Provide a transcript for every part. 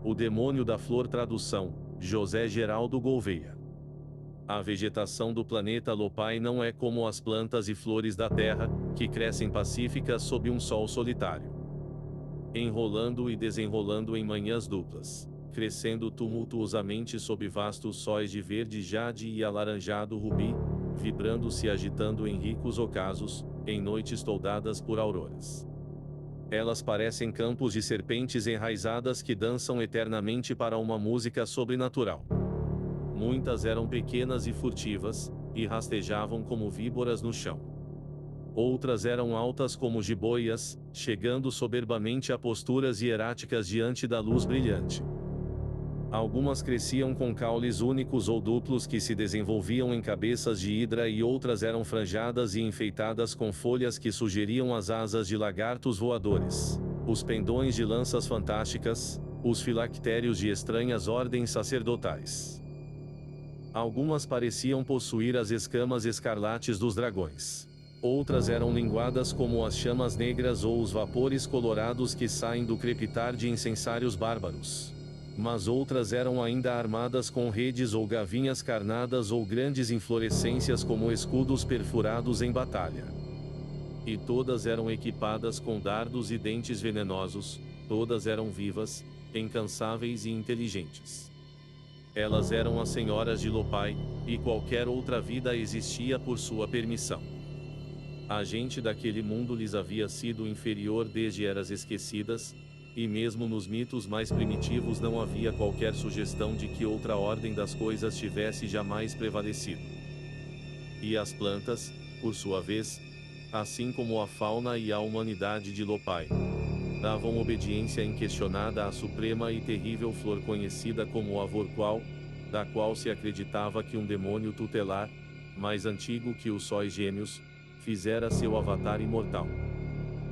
O Demônio da Flor. Tradução: José Geraldo Gouveia. A vegetação do planeta Lopai não é como as plantas e flores da terra, que crescem pacíficas sob um sol solitário, enrolando e desenrolando em manhãs duplas, crescendo tumultuosamente sob vastos sóis de verde jade e alaranjado rubi, vibrando-se e agitando em ricos ocasos, em noites toldadas por auroras. Elas parecem campos de serpentes enraizadas que dançam eternamente para uma música sobrenatural. Muitas eram pequenas e furtivas, e rastejavam como víboras no chão. Outras eram altas como jiboias, chegando soberbamente a posturas hieráticas diante da luz brilhante. Algumas cresciam com caules únicos ou duplos que se desenvolviam em cabeças de hidra, e outras eram franjadas e enfeitadas com folhas que sugeriam as asas de lagartos voadores, os pendões de lanças fantásticas, os filactérios de estranhas ordens sacerdotais. Algumas pareciam possuir as escamas escarlates dos dragões. Outras eram linguadas como as chamas negras ou os vapores colorados que saem do crepitar de incensários bárbaros. Mas outras eram ainda armadas com redes ou gavinhas carnadas ou grandes inflorescências como escudos perfurados em batalha. E todas eram equipadas com dardos e dentes venenosos, todas eram vivas, incansáveis e inteligentes. Elas eram as senhoras de Lopai, e qualquer outra vida existia por sua permissão. A gente daquele mundo lhes havia sido inferior desde eras esquecidas, e mesmo nos mitos mais primitivos não havia qualquer sugestão de que outra ordem das coisas tivesse jamais prevalecido. E as plantas, por sua vez, assim como a fauna e a humanidade de Lopai, davam obediência inquestionada à suprema e terrível flor conhecida como a Vorqual, da qual se acreditava que um demônio tutelar, mais antigo que os sóis gêmeos, fizera seu avatar imortal.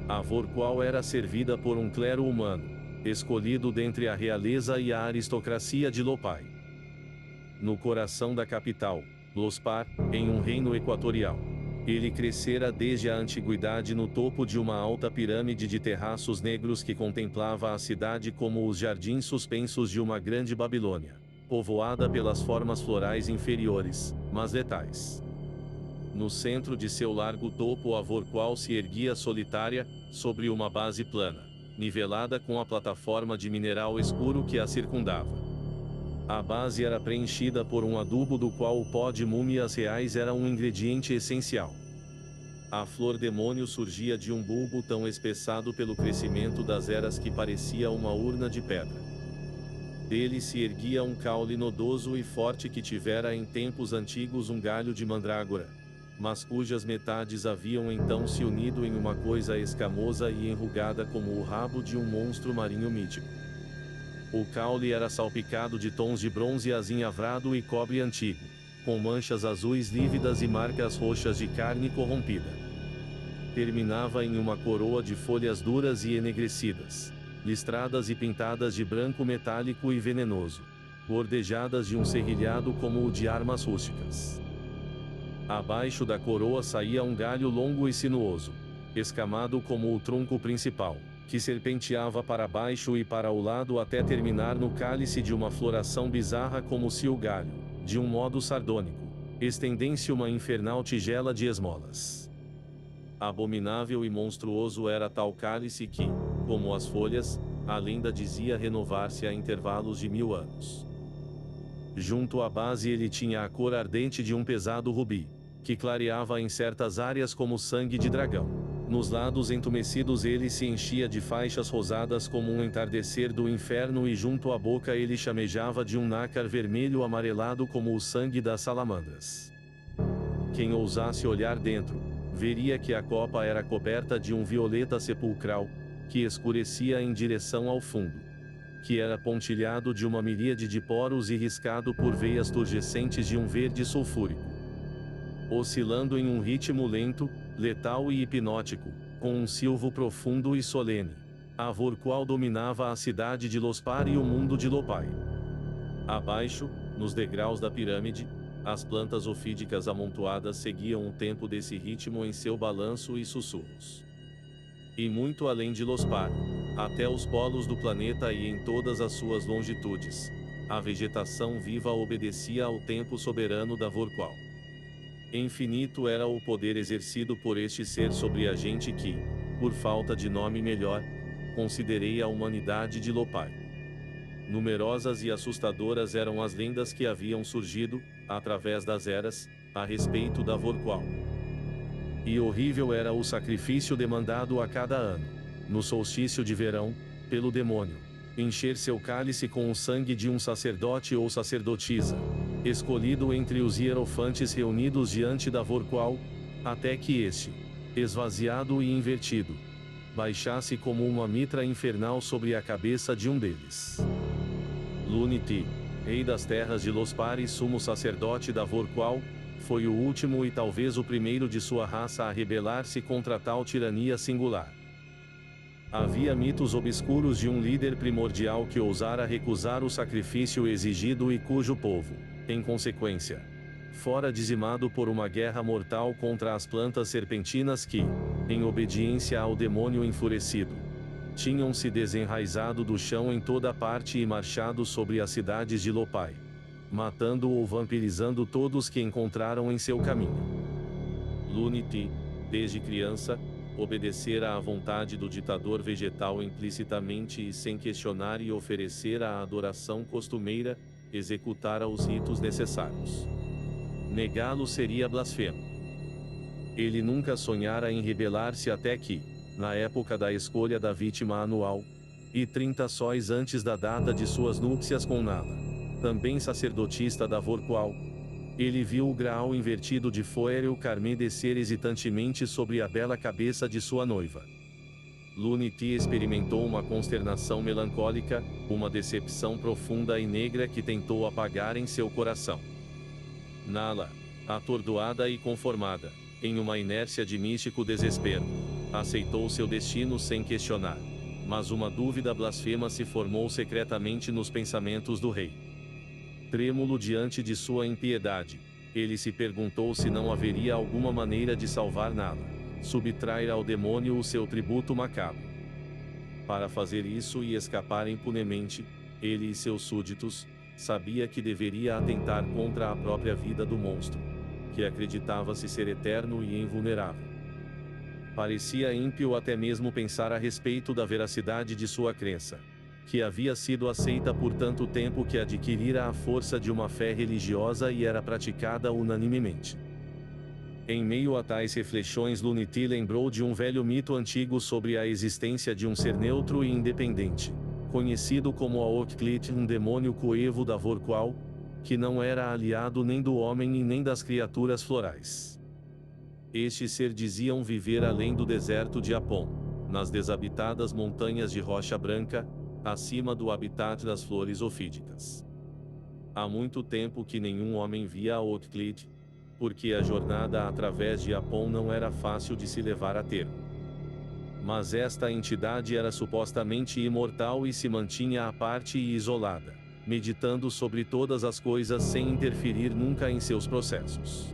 A Vorqual era servida por um clero humano, escolhido dentre a realeza e a aristocracia de Lopai. No coração da capital, Lospar, em um reino equatorial, ele crescera desde a antiguidade no topo de uma alta pirâmide de terraços negros que contemplava a cidade como os jardins suspensos de uma grande Babilônia, povoada pelas formas florais inferiores, mas letais. No centro de seu largo topo a Vorqual se erguia solitária, sobre uma base plana, nivelada com a plataforma de mineral escuro que a circundava. A base era preenchida por um adubo do qual o pó de múmias reais era um ingrediente essencial. A flor demônio surgia de um bulbo tão espessado pelo crescimento das eras que parecia uma urna de pedra. Dele se erguia um caule nodoso e forte que tivera em tempos antigos um galho de mandrágora, mas cujas metades haviam então se unido em uma coisa escamosa e enrugada como o rabo de um monstro marinho mítico. O caule era salpicado de tons de bronze azinhavrado e cobre antigo, com manchas azuis lívidas e marcas roxas de carne corrompida. Terminava em uma coroa de folhas duras e enegrecidas, listradas e pintadas de branco metálico e venenoso, bordejadas de um serrilhado como o de armas rústicas. Abaixo da coroa saía um galho longo e sinuoso, escamado como o tronco principal, que serpenteava para baixo e para o lado até terminar no cálice de uma floração bizarra como se o galho, de um modo sardônico, estendesse uma infernal tigela de esmolas. Abominável e monstruoso era tal cálice que, como as folhas, a lenda dizia renovar-se a intervalos de 1000 anos. Junto à base ele tinha a cor ardente de um pesado rubi, que clareava em certas áreas como sangue de dragão. Nos lados entumecidos ele se enchia de faixas rosadas como um entardecer do inferno, e junto à boca ele chamejava de um nácar vermelho amarelado como o sangue das salamandras. Quem ousasse olhar dentro, veria que a copa era coberta de um violeta sepulcral, que escurecia em direção ao fundo, que era pontilhado de uma miríade de poros e riscado por veias turgescentes de um verde sulfúrico. Oscilando em um ritmo lento, letal e hipnótico, com um silvo profundo e solene, a Vorqual dominava a cidade de Lospar e o mundo de Lopai. Abaixo, nos degraus da pirâmide, as plantas ofídicas amontoadas seguiam o tempo desse ritmo em seu balanço e sussurros. E muito além de Lospar, até os polos do planeta e em todas as suas longitudes. A vegetação viva obedecia ao tempo soberano da Vorqual. Infinito era o poder exercido por este ser sobre a gente que, por falta de nome melhor, considerei a humanidade de Lopai. Numerosas e assustadoras eram as lendas que haviam surgido, através das eras, a respeito da Vorqual. E horrível era o sacrifício demandado a cada ano, no solstício de verão, pelo demônio, encher seu cálice com o sangue de um sacerdote ou sacerdotisa, escolhido entre os hierofantes reunidos diante da Vorqual, até que este, esvaziado e invertido, baixasse como uma mitra infernal sobre a cabeça de um deles. Luniti, rei das terras de Lospar e sumo sacerdote da Vorqual, foi o último e talvez o primeiro de sua raça a rebelar-se contra tal tirania singular. Havia mitos obscuros de um líder primordial que ousara recusar o sacrifício exigido e cujo povo, em consequência, fora dizimado por uma guerra mortal contra as plantas serpentinas que, em obediência ao demônio enfurecido, tinham se desenraizado do chão em toda parte e marchado sobre as cidades de Lopai, matando ou vampirizando todos que encontraram em seu caminho. Luniti, desde criança, obedecera à vontade do ditador vegetal implicitamente e sem questionar e oferecer a adoração costumeira, executara os ritos necessários. Negá-lo seria blasfemo. Ele nunca sonhara em rebelar-se até que, na época da escolha da vítima anual, e 30 sóis antes da data de suas núpcias com Nala, também sacerdotista da Vorqual, ele viu o graal invertido de Foerel Carmê descer hesitantemente sobre a bela cabeça de sua noiva. Luniti experimentou uma consternação melancólica, uma decepção profunda e negra que tentou apagar em seu coração. Nala, atordoada e conformada, em uma inércia de místico desespero, aceitou seu destino sem questionar. Mas uma dúvida blasfema se formou secretamente nos pensamentos do rei. Trêmulo diante de sua impiedade, ele se perguntou se não haveria alguma maneira de salvar Nala, subtrair ao demônio o seu tributo macabro. Para fazer isso e escapar impunemente, ele e seus súditos, sabia que deveria atentar contra a própria vida do monstro, que acreditava-se ser eterno e invulnerável. Parecia ímpio até mesmo pensar a respeito da veracidade de sua crença, que havia sido aceita por tanto tempo que adquirira a força de uma fé religiosa e era praticada unanimemente. Em meio a tais reflexões, Luniti lembrou de um velho mito antigo sobre a existência de um ser neutro e independente, conhecido como Aokclit, um demônio coevo da Vorqual, que não era aliado nem do homem e nem das criaturas florais. Este ser diziam viver além do deserto de Apon, nas desabitadas montanhas de rocha branca, acima do habitat das flores ofídicas. Há muito tempo que nenhum homem via Aokclit, porque a jornada através de Apon não era fácil de se levar a termo. Mas esta entidade era supostamente imortal e se mantinha à parte e isolada, meditando sobre todas as coisas sem interferir nunca em seus processos.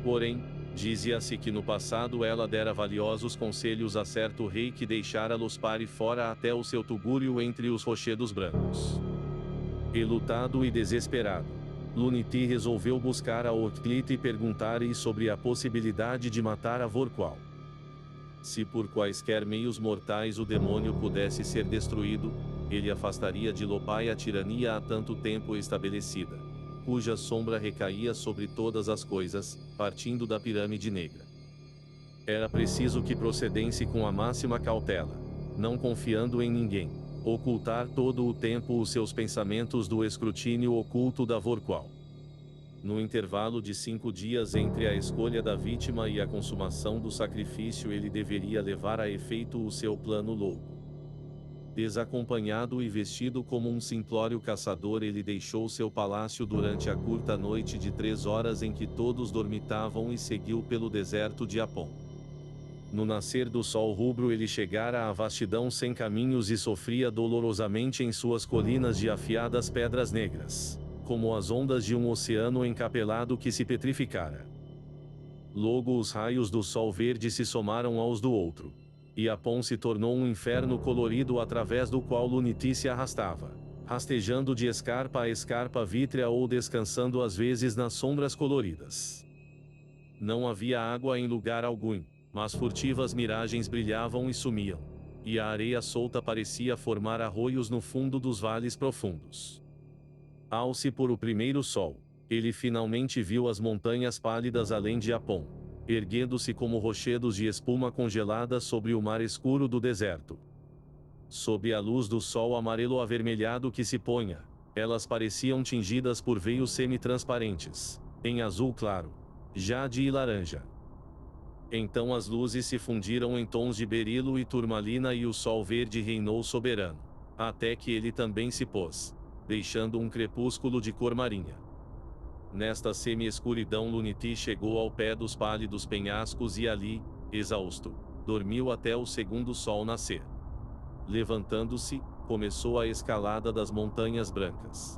Porém, dizia-se que no passado ela dera valiosos conselhos a certo rei que deixara Lospar fora até o seu tugúrio entre os rochedos brancos. Relutado e desesperado, Luniti resolveu buscar a Aokclit e perguntar-lhe sobre a possibilidade de matar a Vorqual. Se por quaisquer meios mortais o demônio pudesse ser destruído, ele afastaria de Lopai a tirania há tanto tempo estabelecida, cuja sombra recaía sobre todas as coisas, partindo da pirâmide negra. Era preciso que procedesse com a máxima cautela, não confiando em ninguém, ocultar todo o tempo os seus pensamentos do escrutínio oculto da Vorqual. No intervalo de 5 dias entre a escolha da vítima e a consumação do sacrifício, ele deveria levar a efeito o seu plano louco. Desacompanhado e vestido como um simplório caçador, ele deixou seu palácio durante a curta noite de 3 horas em que todos dormitavam e seguiu pelo deserto de Apon. No nascer do sol rubro ele chegara à vastidão sem caminhos e sofria dolorosamente em suas colinas de afiadas pedras negras, como as ondas de um oceano encapelado que se petrificara. Logo os raios do sol verde se somaram aos do outro. E Apom se tornou um inferno colorido através do qual Luniti se arrastava, rastejando de escarpa a escarpa vítrea ou descansando às vezes nas sombras coloridas. Não havia água em lugar algum, mas furtivas miragens brilhavam e sumiam, e a areia solta parecia formar arroios no fundo dos vales profundos. Ao se pôr o primeiro sol, ele finalmente viu as montanhas pálidas além de Apom, erguendo-se como rochedos de espuma congelada sobre o mar escuro do deserto. Sob a luz do sol amarelo avermelhado que se ponha, elas pareciam tingidas por veios semi-transparentes, em azul claro, jade e laranja. Então as luzes se fundiram em tons de berilo e turmalina e o sol verde reinou soberano, até que ele também se pôs, deixando um crepúsculo de cor marinha. Nesta semi-escuridão Luniti chegou ao pé dos pálidos penhascos e ali, exausto, dormiu até o segundo sol nascer. Levantando-se, começou a escalada das montanhas brancas.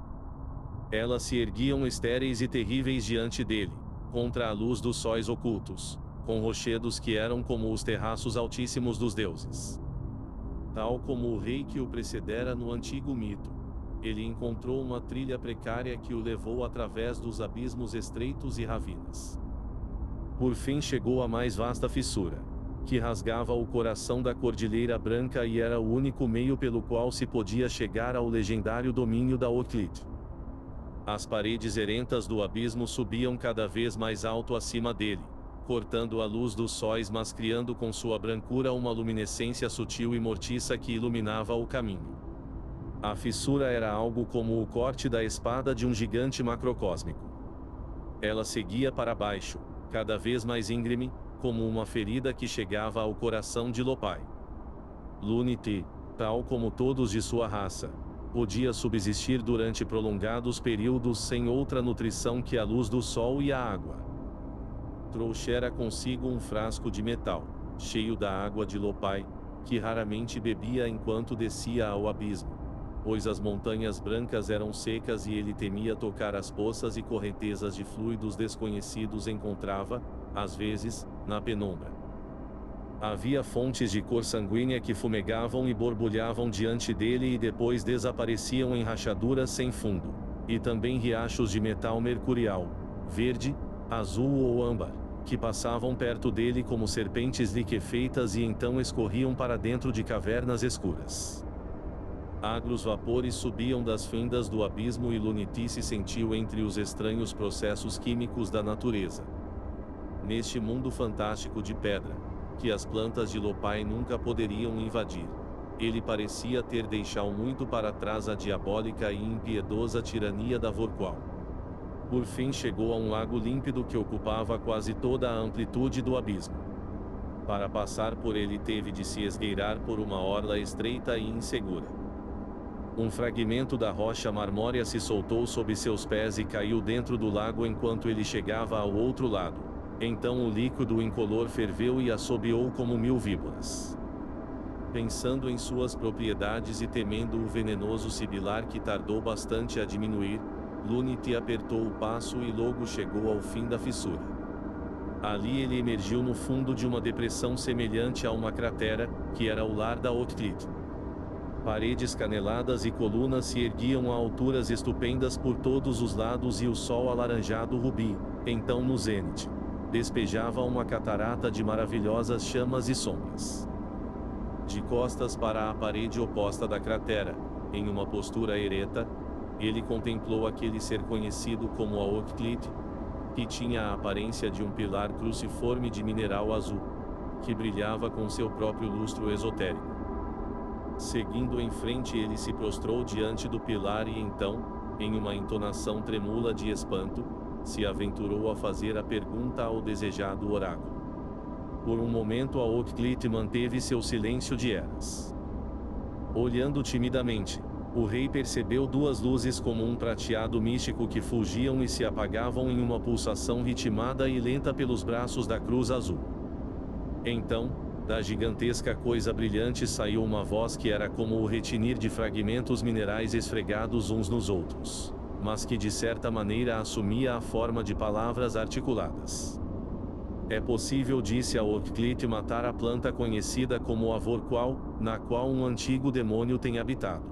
Elas se erguiam estéreis e terríveis diante dele, contra a luz dos sóis ocultos, com rochedos que eram como os terraços altíssimos dos deuses. Tal como o rei que o precedera no antigo mito, ele encontrou uma trilha precária que o levou através dos abismos estreitos e ravinas. Por fim chegou à mais vasta fissura, que rasgava o coração da Cordilheira Branca e era o único meio pelo qual se podia chegar ao legendário domínio da Okhlit. As paredes herentas do abismo subiam cada vez mais alto acima dele, cortando a luz dos sóis mas criando com sua brancura uma luminescência sutil e mortiça que iluminava o caminho. A fissura era algo como o corte da espada de um gigante macrocósmico. Ela seguia para baixo, cada vez mais íngreme, como uma ferida que chegava ao coração de Lopai. Luniti, tal como todos de sua raça, podia subsistir durante prolongados períodos sem outra nutrição que a luz do sol e a água. Trouxera consigo um frasco de metal, cheio da água de Lopai, que raramente bebia enquanto descia ao abismo, pois as montanhas brancas eram secas e ele temia tocar as poças e correntezas de fluidos desconhecidos encontrava, às vezes, na penumbra. Havia fontes de cor sanguínea que fumegavam e borbulhavam diante dele e depois desapareciam em rachaduras sem fundo, e também riachos de metal mercurial, verde, azul ou âmbar, que passavam perto dele como serpentes liquefeitas e então escorriam para dentro de cavernas escuras. Agros vapores subiam das fendas do abismo e Luniti se sentiu entre os estranhos processos químicos da natureza. Neste mundo fantástico de pedra, que as plantas de Lopai nunca poderiam invadir, ele parecia ter deixado muito para trás a diabólica e impiedosa tirania da Vorqual. Por fim chegou a um lago límpido que ocupava quase toda a amplitude do abismo. Para passar por ele teve de se esgueirar por uma orla estreita e insegura. Um fragmento da rocha marmórea se soltou sob seus pés e caiu dentro do lago enquanto ele chegava ao outro lado. Então o líquido incolor ferveu e assobiou como 1000 víboras. Pensando em suas propriedades e temendo o venenoso sibilar que tardou bastante a diminuir, Luniti apertou o passo e logo chegou ao fim da fissura. Ali ele emergiu no fundo de uma depressão semelhante a uma cratera, que era o lar da Okhlit. Paredes caneladas e colunas se erguiam a alturas estupendas por todos os lados e o sol alaranjado rubi, então no zênite, despejava uma catarata de maravilhosas chamas e sombras. De costas para a parede oposta da cratera, em uma postura ereta, ele contemplou aquele ser conhecido como a Okhlit, que tinha a aparência de um pilar cruciforme de mineral azul, que brilhava com seu próprio lustro esotérico. Seguindo em frente ele se prostrou diante do pilar e então, em uma entonação tremula de espanto, se aventurou a fazer a pergunta ao desejado oráculo. Por um momento a Okhlit manteve seu silêncio de eras. Olhando timidamente, o rei percebeu duas luzes como um prateado místico que fugiam e se apagavam em uma pulsação ritmada e lenta pelos braços da cruz azul. Então, da gigantesca coisa brilhante saiu uma voz que era como o retinir de fragmentos minerais esfregados uns nos outros, mas que de certa maneira assumia a forma de palavras articuladas. É possível, disse a Orclit, matar a planta conhecida como a Vorqual, na qual um antigo demônio tem habitado.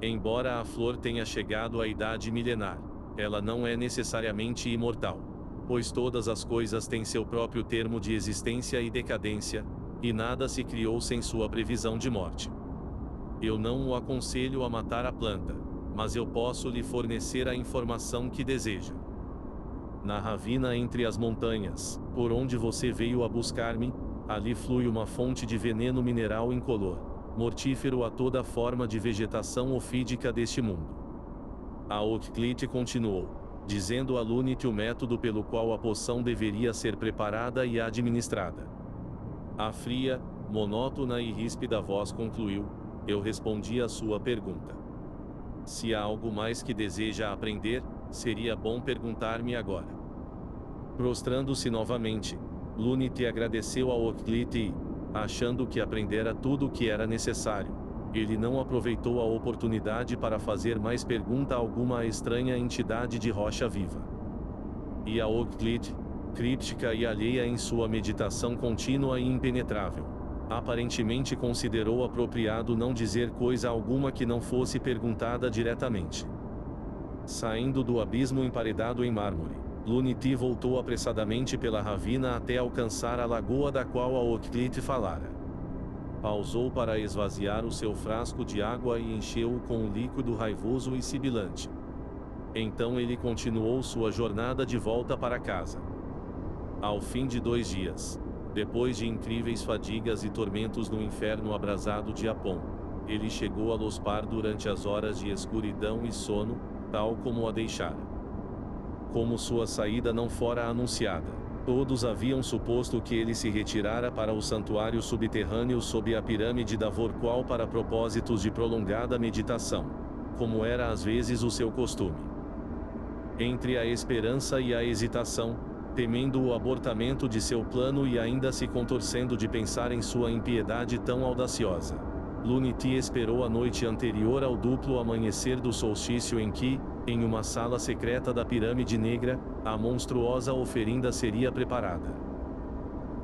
Embora a flor tenha chegado à idade milenar, ela não é necessariamente imortal, pois todas as coisas têm seu próprio termo de existência e decadência, e nada se criou sem sua previsão de morte. Eu não o aconselho a matar a planta, mas eu posso lhe fornecer a informação que deseja. Na ravina entre as montanhas, por onde você veio a buscar-me, ali flui uma fonte de veneno mineral incolor, mortífero a toda forma de vegetação ofídica deste mundo. A Orclit continuou, dizendo a Lunit o método pelo qual a poção deveria ser preparada e administrada. A fria, monótona e ríspida voz concluiu: eu respondi à sua pergunta. Se há algo mais que deseja aprender, seria bom perguntar-me agora. Prostrando-se novamente, Lunit agradeceu a Orclit e, achando que aprendera tudo o que era necessário, ele não aproveitou a oportunidade para fazer mais pergunta alguma à estranha entidade de rocha viva. E a Orclit, críptica e alheia em sua meditação contínua e impenetrável, aparentemente considerou apropriado não dizer coisa alguma que não fosse perguntada diretamente. Saindo do abismo emparedado em mármore, Lunit voltou apressadamente pela ravina até alcançar a lagoa da qual a Orclit falara. Pausou para esvaziar o seu frasco de água e encheu-o com um líquido raivoso e sibilante. Então ele continuou sua jornada de volta para casa. Ao fim de 2 dias, depois de incríveis fadigas e tormentos no inferno abrasado de Apom, ele chegou a Lospar durante as horas de escuridão e sono, tal como a deixara. Como sua saída não fora anunciada, todos haviam suposto que ele se retirara para o santuário subterrâneo sob a pirâmide da Vorqual para propósitos de prolongada meditação, como era às vezes o seu costume. Entre a esperança e a hesitação, temendo o abortamento de seu plano e ainda se contorcendo de pensar em sua impiedade tão audaciosa, Lunit esperou a noite anterior ao duplo amanhecer do solstício em que, em uma sala secreta da Pirâmide Negra, a monstruosa oferenda seria preparada.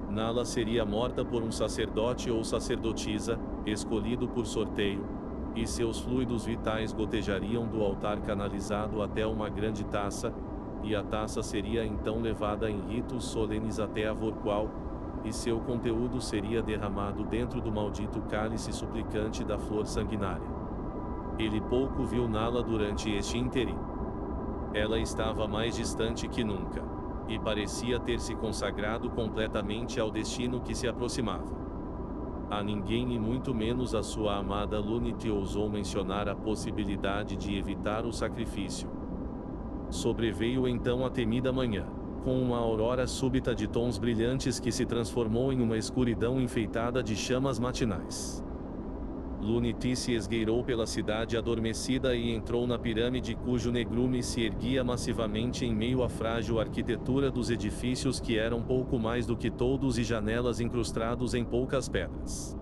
Nala seria morta por um sacerdote ou sacerdotisa, escolhido por sorteio, e seus fluidos vitais gotejariam do altar canalizado até uma grande taça, e a taça seria então levada em ritos solenes até a Vorqual, e seu conteúdo seria derramado dentro do maldito cálice suplicante da flor sanguinária. Ele pouco viu Nala durante este ínterim. Ela estava mais distante que nunca, e parecia ter se consagrado completamente ao destino que se aproximava. A ninguém e muito menos a sua amada Lunit ousou mencionar a possibilidade de evitar o sacrifício. Sobreveio então a temida manhã, com uma aurora súbita de tons brilhantes que se transformou em uma escuridão enfeitada de chamas matinais. Lunit se esgueirou pela cidade adormecida e entrou na pirâmide cujo negrume se erguia massivamente em meio à frágil arquitetura dos edifícios que eram pouco mais do que toldos e janelas incrustados em poucas pedras.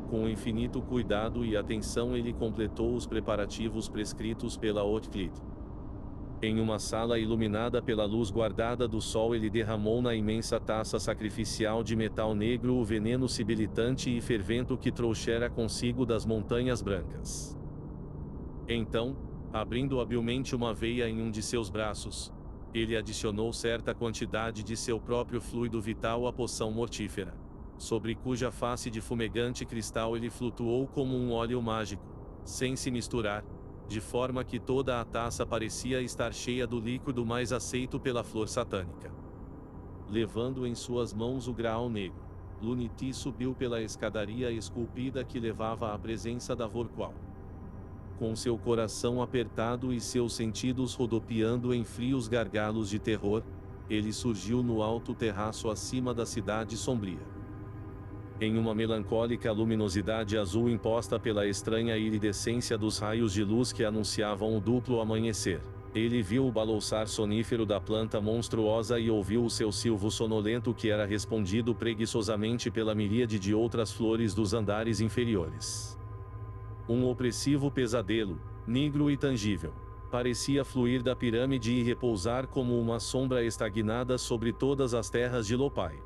Com infinito cuidado e atenção ele completou os preparativos prescritos pela Orclit. Em uma sala iluminada pela luz guardada do sol ele derramou na imensa taça sacrificial de metal negro o veneno sibilitante e fervento que trouxera consigo das montanhas brancas. Então, abrindo habilmente uma veia em um de seus braços, ele adicionou certa quantidade de seu próprio fluido vital à poção mortífera, sobre cuja face de fumegante cristal ele flutuou como um óleo mágico, sem se misturar, de forma que toda a taça parecia estar cheia do líquido mais aceito pela flor satânica. Levando em suas mãos o graal negro, Lunit subiu pela escadaria esculpida que levava à presença da Vorqual. Com seu coração apertado e seus sentidos rodopiando em frios gargalos de terror, ele surgiu no alto terraço acima da cidade sombria. Em uma melancólica luminosidade azul imposta pela estranha iridescência dos raios de luz que anunciavam o duplo amanhecer, ele viu o balouçar sonífero da planta monstruosa e ouviu o seu silvo sonolento que era respondido preguiçosamente pela miríade de outras flores dos andares inferiores. Um opressivo pesadelo, negro e tangível, parecia fluir da pirâmide e repousar como uma sombra estagnada sobre todas as terras de Lopai.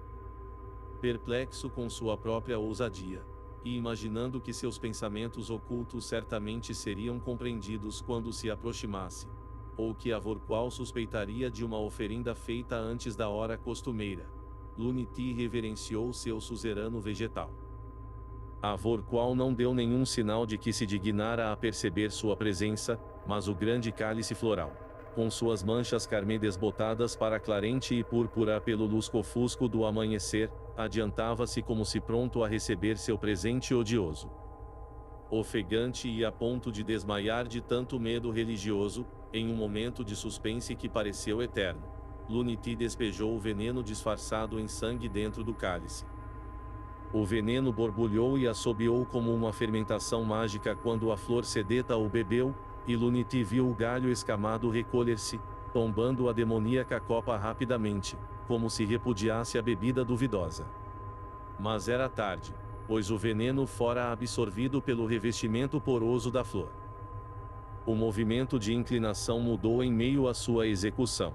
Perplexo com sua própria ousadia, e imaginando que seus pensamentos ocultos certamente seriam compreendidos quando se aproximasse, ou que a Vorqual suspeitaria de uma oferenda feita antes da hora costumeira, Luniti reverenciou seu suzerano vegetal. A Vorqual não deu nenhum sinal de que se dignara a perceber sua presença, mas o grande cálice floral, com suas manchas carmim desbotadas para clarente e púrpura pelo lusco-fusco do amanhecer, adiantava-se como se pronto a receber seu presente odioso. Ofegante e a ponto de desmaiar de tanto medo religioso, em um momento de suspense que pareceu eterno, Luniti despejou o veneno disfarçado em sangue dentro do cálice. O veneno borbulhou e assobiou como uma fermentação mágica quando a flor sedenta o bebeu, e Luniti viu o galho escamado recolher-se, tombando a demoníaca copa rapidamente, como se repudiasse a bebida duvidosa. Mas era tarde, pois o veneno fora absorvido pelo revestimento poroso da flor. O movimento de inclinação mudou em meio à sua execução,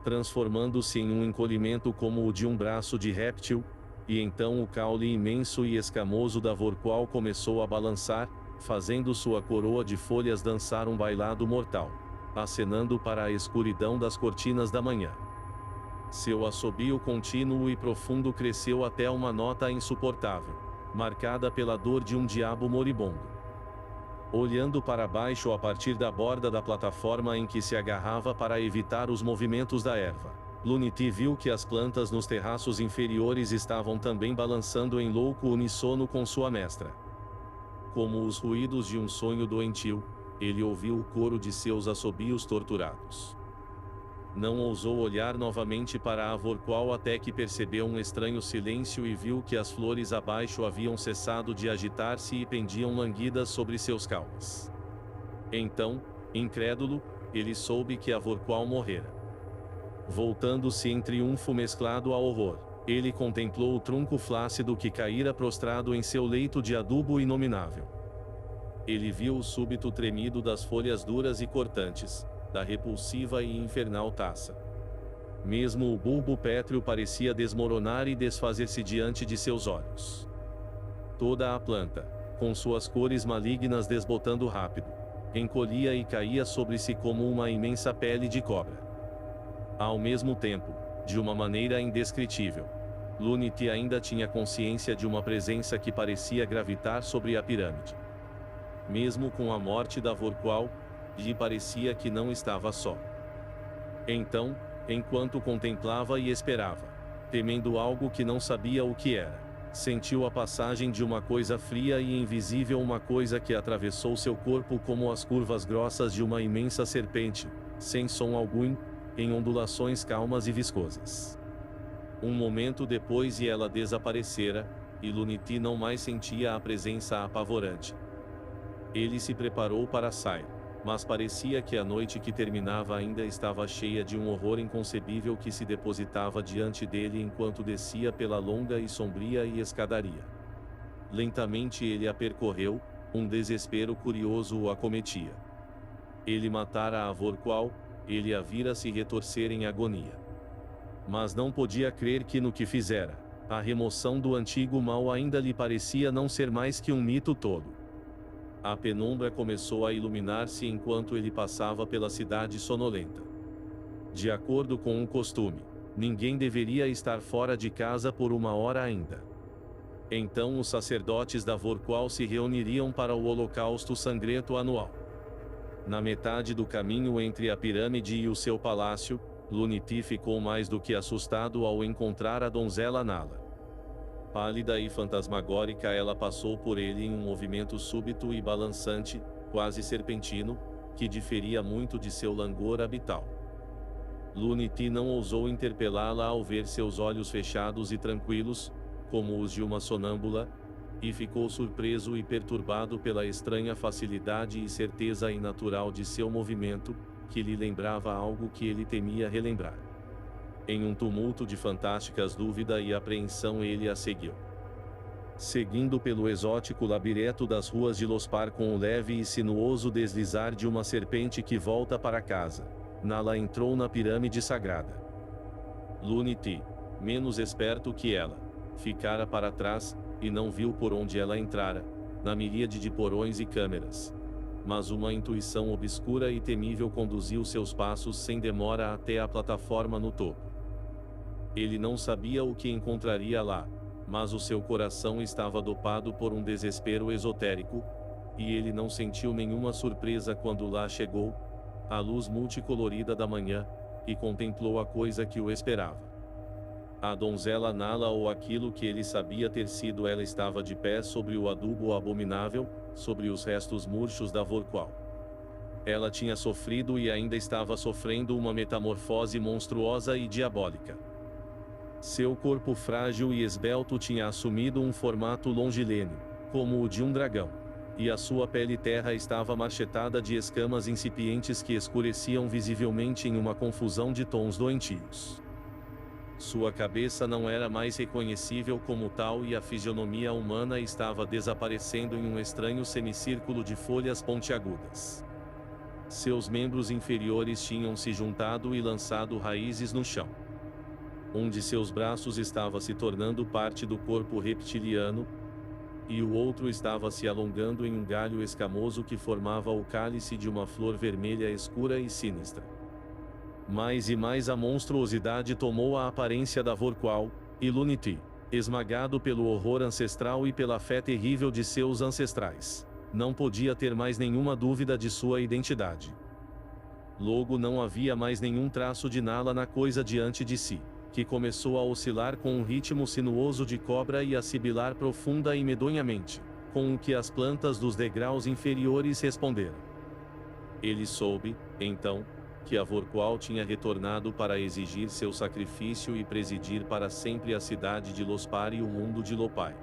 transformando-se em um encolhimento como o de um braço de réptil, e então o caule imenso e escamoso da Vorqual começou a balançar, fazendo sua coroa de folhas dançar um bailado mortal, acenando para a escuridão das cortinas da manhã. Seu assobio contínuo e profundo cresceu até uma nota insuportável, marcada pela dor de um diabo moribundo. Olhando para baixo a partir da borda da plataforma em que se agarrava para evitar os movimentos da erva, Luniti viu que as plantas nos terraços inferiores estavam também balançando em louco uníssono com sua mestra. Como os ruídos de um sonho doentio, ele ouviu o coro de seus assobios torturados. Não ousou olhar novamente para a Vorqual até que percebeu um estranho silêncio e viu que as flores abaixo haviam cessado de agitar-se e pendiam languidas sobre seus caules. Então, incrédulo, ele soube que a Vorqual morrera. Voltando-se em triunfo mesclado a horror, ele contemplou o tronco flácido que caíra prostrado em seu leito de adubo inominável. Ele viu o súbito tremido das folhas duras e cortantes, da repulsiva e infernal taça. Mesmo o bulbo pétreo parecia desmoronar e desfazer-se diante de seus olhos. Toda a planta, com suas cores malignas desbotando rápido, encolhia e caía sobre si como uma imensa pele de cobra. Ao mesmo tempo, de uma maneira indescritível, Luniti ainda tinha consciência de uma presença que parecia gravitar sobre a pirâmide. Mesmo com a morte da Vorqual, lhe parecia que não estava só. Então, enquanto contemplava e esperava, temendo algo que não sabia o que era, sentiu a passagem de uma coisa fria e invisível, uma coisa que atravessou seu corpo como as curvas grossas de uma imensa serpente, sem som algum, em ondulações calmas e viscosas. Um momento depois e ela desaparecera, e Luniti não mais sentia a presença apavorante. Ele se preparou para sair, mas parecia que a noite que terminava ainda estava cheia de um horror inconcebível que se depositava diante dele enquanto descia pela longa e sombria escadaria. Lentamente ele a percorreu, um desespero curioso o acometia. Ele matara a Vorqual, ele a vira se retorcer em agonia. Mas não podia crer que no que fizera, a remoção do antigo mal ainda lhe parecia não ser mais que um mito tolo. A penumbra começou a iluminar-se enquanto ele passava pela cidade sonolenta. De acordo com o costume, ninguém deveria estar fora de casa por uma hora ainda. Então os sacerdotes da Vorqual se reuniriam para o holocausto sangrento anual. Na metade do caminho entre a pirâmide e o seu palácio, Luniti ficou mais do que assustado ao encontrar a donzela Nala. Pálida e fantasmagórica, ela passou por ele em um movimento súbito e balançante, quase serpentino, que diferia muito de seu langor habitual. Luniti não ousou interpelá-la ao ver seus olhos fechados e tranquilos, como os de uma sonâmbula, e ficou surpreso e perturbado pela estranha facilidade e certeza inatural de seu movimento, que lhe lembrava algo que ele temia relembrar. Em um tumulto de fantásticas dúvida e apreensão ele a seguiu. seguindo pelo exótico labireto das ruas de Lospar com o leve e sinuoso deslizar de uma serpente que volta para casa. Nala entrou na pirâmide sagrada. Lunity, menos esperto que ela, ficara para trás, e não viu por onde ela entrara, na miríade de porões e câmeras. Mas uma intuição obscura e temível conduziu seus passos sem demora até a plataforma no topo. Ele não sabia o que encontraria lá, mas o seu coração estava dopado por um desespero esotérico, e ele não sentiu nenhuma surpresa quando lá chegou, à luz multicolorida da manhã, e contemplou a coisa que o esperava. A donzela Nala, ou aquilo que ele sabia ter sido ela, estava de pé sobre o adubo abominável, sobre os restos murchos da Vorqual. Ela tinha sofrido e ainda estava sofrendo uma metamorfose monstruosa e diabólica. Seu corpo frágil e esbelto tinha assumido um formato longilíneo, como o de um dragão, e a sua pele terra estava marchetada de escamas incipientes que escureciam visivelmente em uma confusão de tons doentios. Sua cabeça não era mais reconhecível como tal e a fisionomia humana estava desaparecendo em um estranho semicírculo de folhas pontiagudas. Seus membros inferiores tinham se juntado e lançado raízes no chão. Um de seus braços estava se tornando parte do corpo reptiliano, e o outro estava se alongando em um galho escamoso que formava o cálice de uma flor vermelha escura e sinistra. Mais e mais a monstruosidade tomou a aparência da Vorqual, e Lunity, esmagado pelo horror ancestral e pela fé terrível de seus ancestrais, não podia ter mais nenhuma dúvida de sua identidade. Logo não havia mais nenhum traço de Nala na coisa diante de si, que começou a oscilar com um ritmo sinuoso de cobra e a sibilar profunda e medonhamente, com o que as plantas dos degraus inferiores responderam. Ele soube, então, que a Vorqual tinha retornado para exigir seu sacrifício e presidir para sempre a cidade de Lospar e o mundo de Lopai.